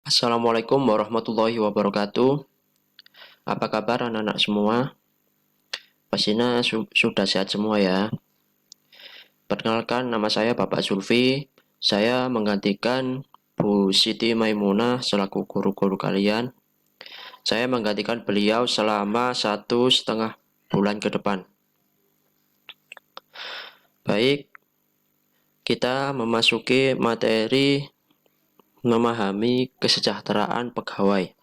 Assalamualaikum warahmatullahi wabarakatuh. Apa kabar anak-anak semua? Pastinya sudah sehat semua ya. Perkenalkan, nama saya Bapak Zulfi. Saya menggantikan Bu Siti Maimunah selaku guru-guru kalian. Saya menggantikan beliau selama 1,5 bulan ke depan. Baik, kita memasuki materi memahami kesejahteraan pegawai.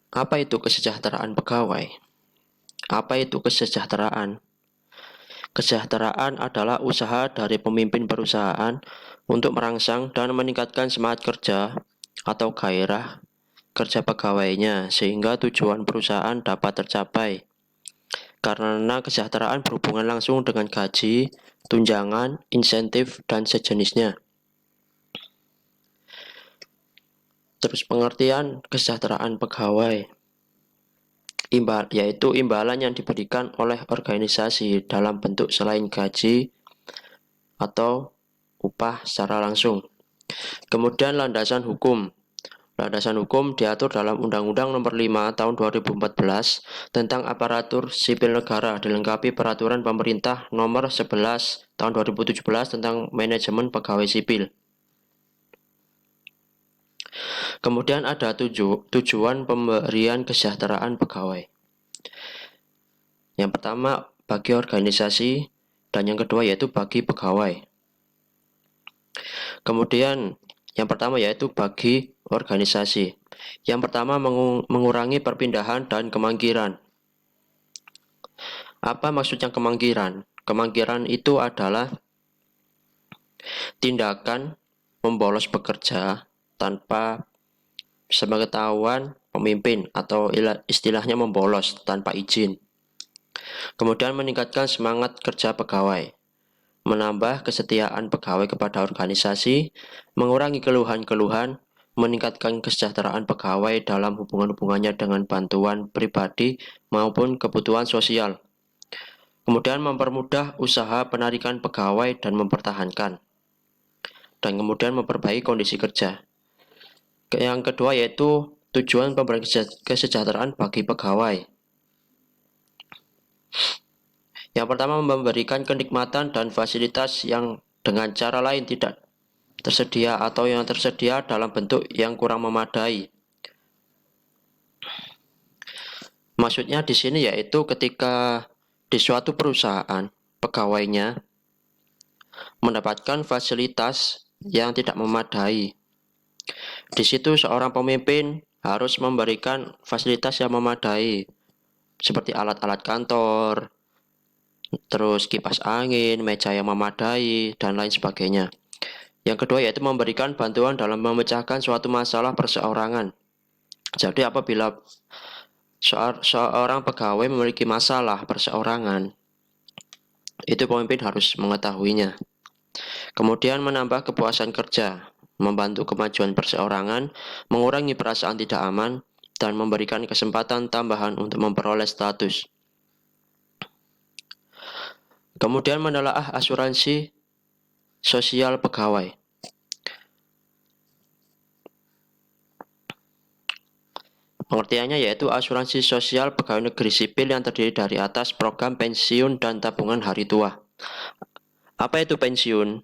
Apa itu kesejahteraan pegawai? Apa itu kesejahteraan? Kesejahteraan adalah usaha dari pemimpin perusahaan untuk merangsang dan meningkatkan semangat kerja atau gairah kerja pegawainya sehingga tujuan perusahaan dapat tercapai. Karena kesejahteraan berhubungan langsung dengan gaji, tunjangan, insentif, dan sejenisnya. Terus pengertian kesejahteraan pegawai yaitu imbalan yang diberikan oleh organisasi dalam bentuk selain gaji atau upah secara langsung. Kemudian landasan hukum. Landasan hukum diatur dalam Undang-Undang Nomor 5 Tahun 2014 tentang aparatur sipil negara, dilengkapi Peraturan Pemerintah Nomor 11 Tahun 2017 tentang manajemen pegawai sipil. Kemudian ada tujuan pemberian kesejahteraan pegawai. Yang pertama bagi organisasi dan yang kedua yaitu bagi pegawai. Kemudian yang pertama yaitu bagi organisasi. Yang pertama mengurangi perpindahan dan kemangkiran. Apa maksudnya kemangkiran? Kemangkiran itu adalah tindakan membolos bekerja tanpa sepengetahuan pemimpin atau istilahnya membolos tanpa izin. Kemudian meningkatkan semangat kerja pegawai, menambah kesetiaan pegawai kepada organisasi, mengurangi keluhan-keluhan, meningkatkan kesejahteraan pegawai dalam hubungan-hubungannya dengan bantuan pribadi maupun kebutuhan sosial. Kemudian mempermudah usaha penarikan pegawai dan mempertahankan. Dan kemudian memperbaiki kondisi kerja. Yang kedua yaitu tujuan pemberian kesejahteraan bagi pegawai. Yang pertama memberikan kenikmatan dan fasilitas yang dengan cara lain tidak tersedia atau yang tersedia dalam bentuk yang kurang memadai. Maksudnya di sini yaitu ketika di suatu perusahaan pegawainya mendapatkan fasilitas yang tidak memadai. Di situ seorang pemimpin harus memberikan fasilitas yang memadai seperti alat-alat kantor, terus kipas angin, meja yang memadai, dan lain sebagainya. Yang kedua yaitu memberikan bantuan dalam memecahkan suatu masalah perseorangan. Jadi apabila seorang pegawai memiliki masalah perseorangan, itu pemimpin harus mengetahuinya. Kemudian menambah kepuasan kerja, membantu kemajuan perseorangan, mengurangi perasaan tidak aman, dan memberikan kesempatan tambahan untuk memperoleh status. Kemudian menelaah asuransi sosial pegawai. Pengertiannya yaitu asuransi sosial pegawai negeri sipil yang terdiri dari atas program pensiun dan tabungan hari tua. Apa itu pensiun?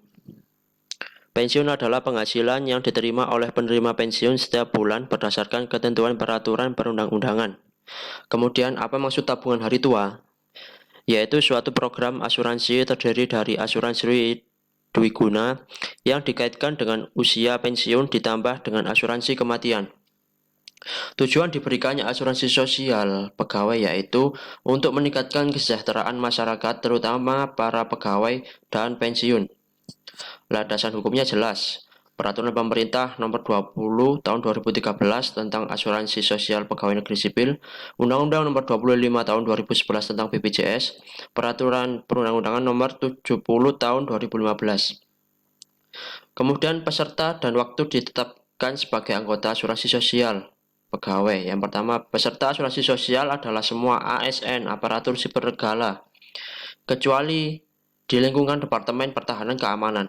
Pensiun adalah penghasilan yang diterima oleh penerima pensiun setiap bulan berdasarkan ketentuan peraturan perundang-undangan. Kemudian apa maksud tabungan hari tua? Yaitu suatu program asuransi terdiri dari asuransi dwiguna yang dikaitkan dengan usia pensiun ditambah dengan asuransi kematian. Tujuan diberikannya asuransi sosial pegawai yaitu untuk meningkatkan kesejahteraan masyarakat terutama para pegawai dan pensiun. Landasan hukumnya jelas. Peraturan Pemerintah Nomor 20 Tahun 2013 tentang Asuransi Sosial Pegawai Negeri Sipil, Undang-Undang Nomor 25 Tahun 2011 tentang BPJS, Peraturan Perundang-undangan Nomor 70 Tahun 2015. Kemudian peserta dan waktu ditetapkan sebagai anggota asuransi sosial pegawai. Yang pertama, peserta asuransi sosial adalah semua ASN, aparatur sipil negara, kecuali di lingkungan Departemen Pertahanan Keamanan.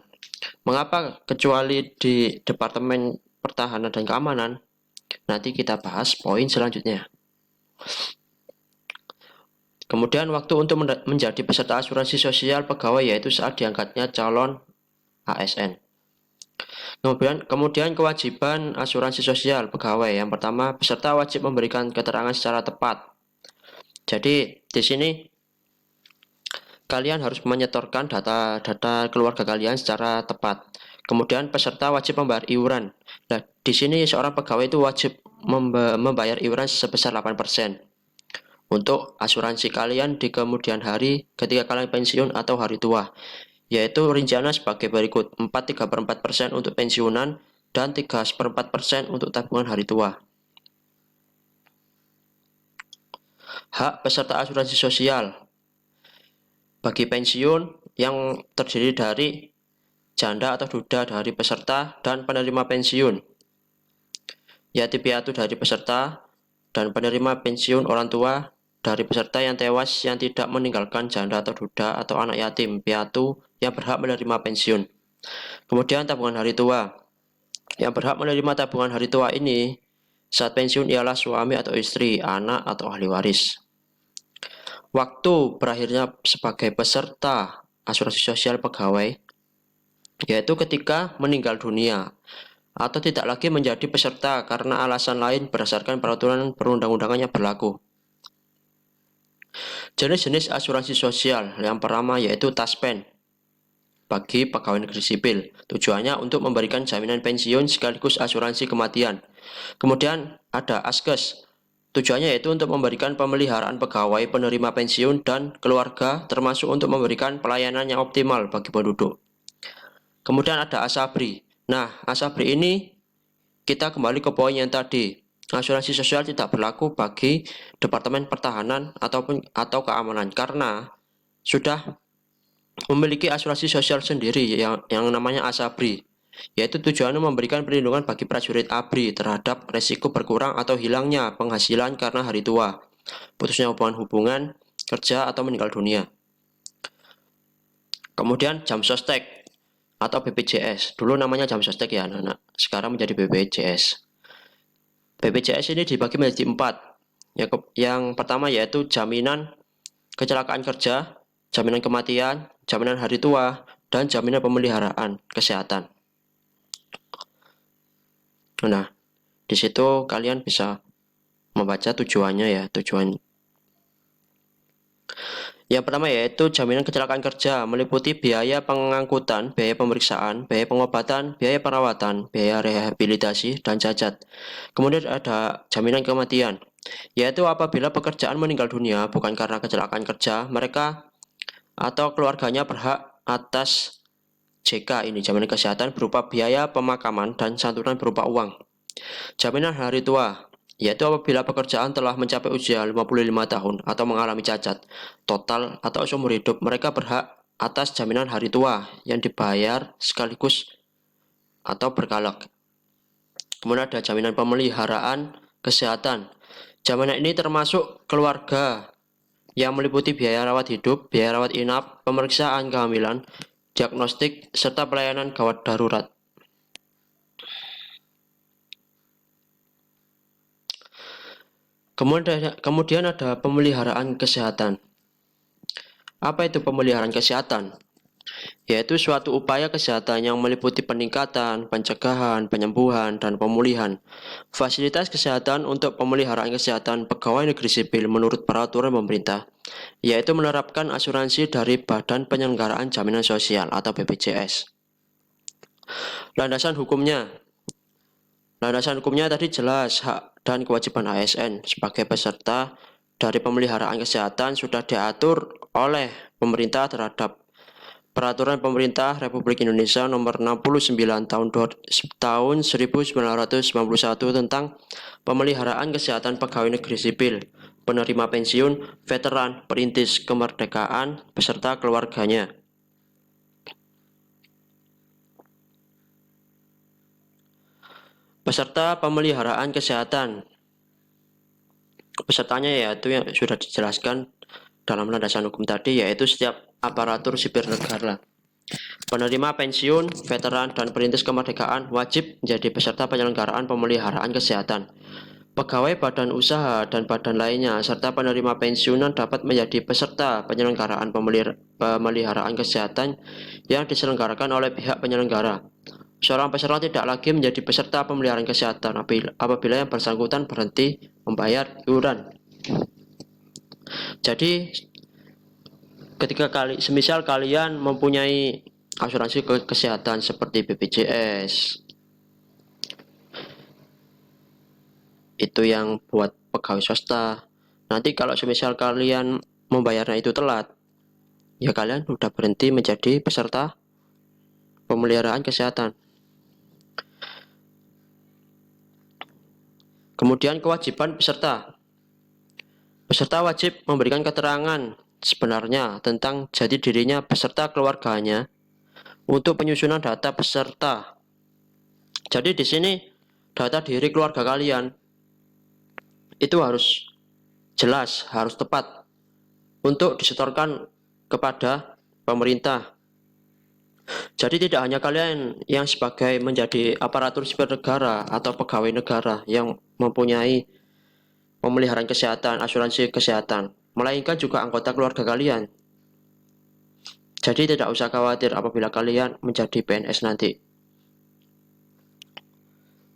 Mengapa kecuali di Departemen Pertahanan dan Keamanan? Nanti kita bahas poin selanjutnya. Kemudian waktu untuk menjadi peserta asuransi sosial pegawai yaitu saat diangkatnya calon ASN. Kemudian kewajiban asuransi sosial pegawai. Yang pertama, peserta wajib memberikan keterangan secara tepat. Jadi di sini kalian harus menyetorkan data keluarga kalian secara tepat. Kemudian peserta wajib membayar iuran. Nah, di sini seorang pegawai itu wajib membayar iuran sebesar 8% untuk asuransi kalian di kemudian hari ketika kalian pensiun atau hari tua, yaitu rinciannya sebagai berikut: 4,34% untuk pensiunan dan 3,4% untuk tabungan hari tua. Hak peserta asuransi sosial bagi pensiun yang terdiri dari janda atau duda dari peserta dan penerima pensiun, yatim piatu dari peserta dan penerima pensiun orang tua dari peserta yang tewas yang tidak meninggalkan janda atau duda atau anak yatim piatu yang berhak menerima pensiun. Kemudian tabungan hari tua. Yang berhak menerima tabungan hari tua ini saat pensiun ialah suami atau istri, anak atau ahli waris. Waktu berakhirnya sebagai peserta asuransi sosial pegawai yaitu ketika meninggal dunia atau tidak lagi menjadi peserta karena alasan lain berdasarkan peraturan perundang-undangan yang berlaku. Jenis-jenis asuransi sosial yang pertama yaitu TASPEN bagi pegawai negeri sipil. Tujuannya untuk memberikan jaminan pensiun sekaligus asuransi kematian. Kemudian ada ASKES. Tujuannya yaitu untuk memberikan pemeliharaan pegawai penerima pensiun dan keluarga termasuk untuk memberikan pelayanan yang optimal bagi penduduk. Kemudian ada ASABRI. Nah, ASABRI ini kita kembali ke poin yang tadi. Asuransi sosial tidak berlaku bagi Departemen Pertahanan atau Keamanan karena sudah memiliki asuransi sosial sendiri yang namanya ASABRI, yaitu tujuannya memberikan perlindungan bagi prajurit ABRI terhadap resiko berkurang atau hilangnya penghasilan karena hari tua, putusnya hubungan kerja atau meninggal dunia. Kemudian jam sostek atau BPJS, dulu namanya jam sostek ya anak-anak, sekarang menjadi BPJS. BPJS ini dibagi menjadi 4. Yang pertama yaitu jaminan kecelakaan kerja, jaminan kematian, jaminan hari tua, dan jaminan pemeliharaan kesehatan. Nah, di situ kalian bisa membaca tujuannya ya, tujuan. Yang pertama yaitu jaminan kecelakaan kerja, meliputi biaya pengangkutan, biaya pemeriksaan, biaya pengobatan, biaya perawatan, biaya rehabilitasi, dan cacat. Kemudian ada jaminan kematian, yaitu apabila pekerjaan meninggal dunia bukan karena kecelakaan kerja, mereka atau keluarganya berhak atas JK ini, jaminan kesehatan berupa biaya pemakaman dan santunan berupa uang. Jaminan hari tua, yaitu apabila pekerjaan telah mencapai usia 55 tahun atau mengalami cacat total atau seumur hidup, mereka berhak atas jaminan hari tua yang dibayar sekaligus atau berkala. Kemudian ada jaminan pemeliharaan kesehatan. Jaminan ini termasuk keluarga yang meliputi biaya rawat hidup, biaya rawat inap, pemeriksaan kehamilan, diagnostik, serta pelayanan gawat darurat. Kemudian ada pemeliharaan kesehatan. Apa itu pemeliharaan kesehatan? Yaitu suatu upaya kesehatan yang meliputi peningkatan, pencegahan, penyembuhan, dan pemulihan. Fasilitas kesehatan untuk pemeliharaan kesehatan pegawai negeri sipil menurut peraturan pemerintah, yaitu menerapkan asuransi dari Badan Penyelenggaraan Jaminan Sosial atau BPJS. Landasan hukumnya tadi jelas, hak dan kewajiban ASN sebagai peserta dari pemeliharaan kesehatan sudah diatur oleh pemerintah terhadap Peraturan Pemerintah Republik Indonesia Nomor 69 tahun 1991 tentang pemeliharaan kesehatan pegawai negeri sipil, penerima pensiun, veteran, perintis kemerdekaan, beserta keluarganya. Peserta pemeliharaan kesehatan. Pesertanya yaitu yang sudah dijelaskan dalam landasan hukum tadi, yaitu setiap aparatur sipil negara. Penerima pensiun, veteran, dan perintis kemerdekaan wajib menjadi peserta penyelenggaraan pemeliharaan kesehatan. Pegawai badan usaha dan badan lainnya serta penerima pensiunan dapat menjadi peserta penyelenggaraan pemeliharaan kesehatan yang diselenggarakan oleh pihak penyelenggara. Seorang peserta tidak lagi menjadi peserta pemeliharaan kesehatan apabila yang bersangkutan berhenti membayar iuran. Jadi ketika semisal kalian mempunyai asuransi kesehatan seperti BPJS, itu yang buat pegawai swasta. Nanti kalau semisal kalian membayarnya itu telat, ya kalian sudah berhenti menjadi peserta pemeliharaan kesehatan. Kemudian kewajiban peserta. Peserta wajib memberikan keterangan sebenarnya tentang jati dirinya beserta keluarganya untuk penyusunan data peserta. Jadi di sini data diri keluarga kalian itu harus jelas, harus tepat untuk disetorkan kepada pemerintah. Jadi tidak hanya kalian yang sebagai menjadi aparatur sipil negara atau pegawai negara yang mempunyai pemeliharaan kesehatan, asuransi kesehatan, melainkan juga anggota keluarga kalian. Jadi tidak usah khawatir apabila kalian menjadi PNS nanti.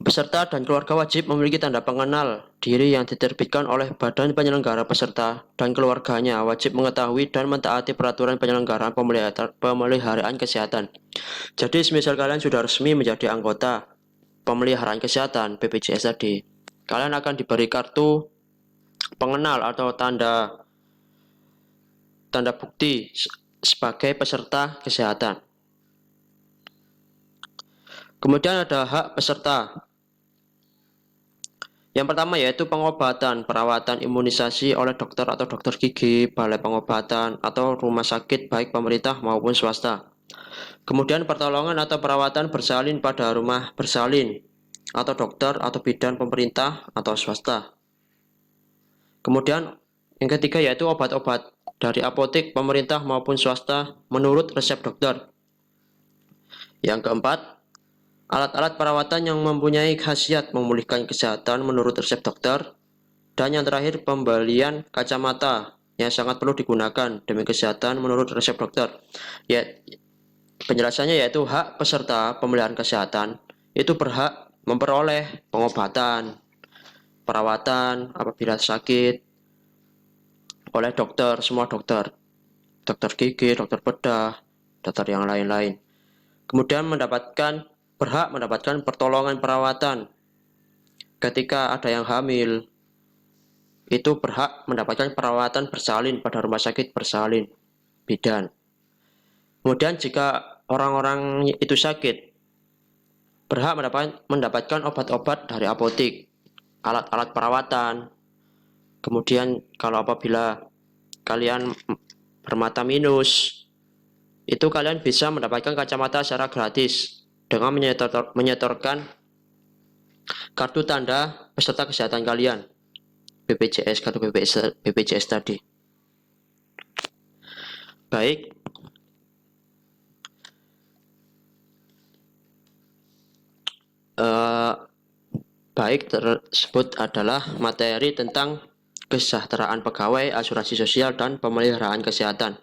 Peserta dan keluarga wajib memiliki tanda pengenal diri yang diterbitkan oleh badan penyelenggara. Peserta dan keluarganya wajib mengetahui dan mentaati peraturan penyelenggaraan pemeliharaan kesehatan. Jadi semisal kalian sudah resmi menjadi anggota pemeliharaan kesehatan BPJS tadi, kalian akan diberi kartu pengenal atau tanda bukti sebagai peserta kesehatan. Kemudian ada hak peserta. Yang pertama yaitu pengobatan, perawatan, imunisasi oleh dokter atau dokter gigi, balai pengobatan, atau rumah sakit baik pemerintah maupun swasta. Kemudian pertolongan atau perawatan bersalin pada rumah bersalin, atau dokter atau bidan pemerintah atau swasta. Kemudian yang ketiga yaitu obat-obat dari apotek pemerintah maupun swasta menurut resep dokter. Yang keempat, alat-alat perawatan yang mempunyai khasiat memulihkan kesehatan menurut resep dokter. Dan yang terakhir, pembelian kacamata yang sangat perlu digunakan demi kesehatan menurut resep dokter. Ya, penjelasannya yaitu hak peserta pemeliharaan kesehatan itu berhak memperoleh pengobatan, perawatan apabila sakit oleh dokter, semua dokter. Dokter gigi, dokter bedah, dokter yang lain-lain. Kemudian berhak mendapatkan pertolongan perawatan ketika ada yang hamil, itu berhak mendapatkan perawatan bersalin pada rumah sakit bersalin bidan. Kemudian jika orang-orang itu sakit, berhak mendapatkan obat-obat dari apotek, alat-alat perawatan. Kemudian kalau apabila kalian bermata minus, itu kalian bisa mendapatkan kacamata secara gratis dengan menyetorkan kartu tanda peserta kesehatan kalian, BPJS, kartu BPJS tadi. Baik, tersebut adalah materi tentang kesejahteraan pegawai, asuransi sosial, dan pemeliharaan kesehatan.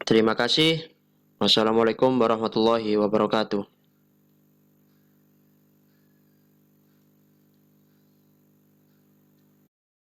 Terima kasih. Wassalamualaikum warahmatullahi wabarakatuh.